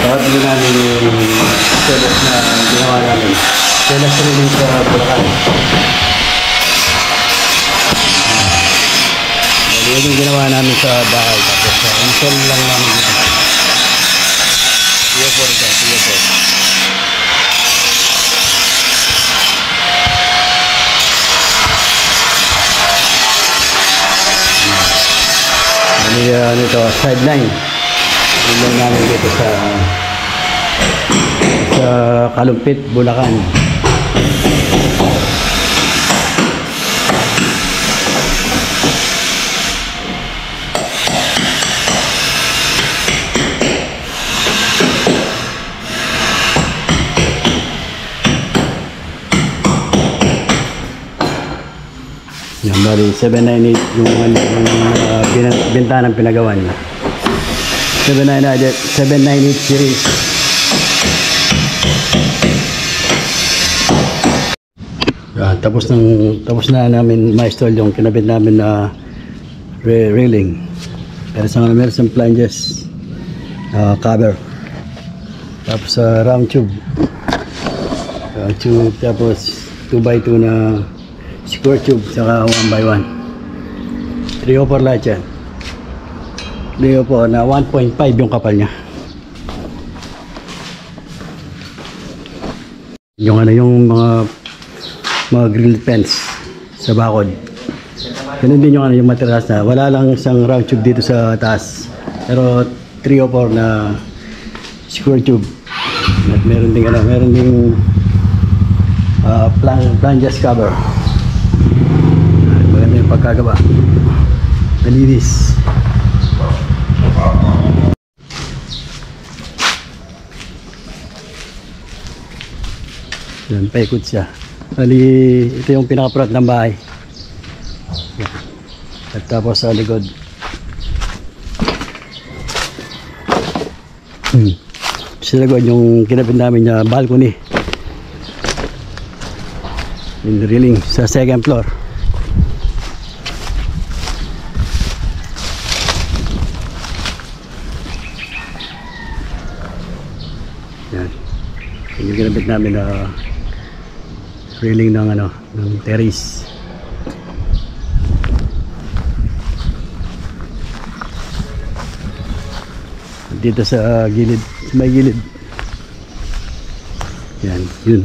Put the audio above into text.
Pagkakabili namin yung setup na ginawa namin. Setup rin sa Bulacan. Yan yung ginawa namin sa bahay. Tapos install lang namin dito. Tiyo-4 ito. Tiyo-4. Ano ito? Side 9. Yan lang namin dito sa Kalumpit, Bulacan. Yan, bali 798 yung bintanang pinagawa niya. 798 series. Yan, tapos na namin ma-install yung kinabit namin na railing. Meron sa flanges, cover. Tapos round tube. Tapos 2x2 na square tube, saka 1x1. 304 lahat yan. 304 na 1.5 yung kapal niya. Yung mga grill fence sa bakod. Ganun din yung materials na wala lang isang round tube dito sa taas. Pero 304 na square tube. At meron ding flanges cover. Maganda yung pagkagawa. Malinis. Yan, paikot siya. Ito yung pinaka-front ng bahay. Yan. At tapos sa likod. Sa likod yung kinabit namin na balcony. Yung drilling sa second floor. Yan. Yung kinabit namin na railing ng terrace. Dito sa gilid, may gilid. Yan, yun.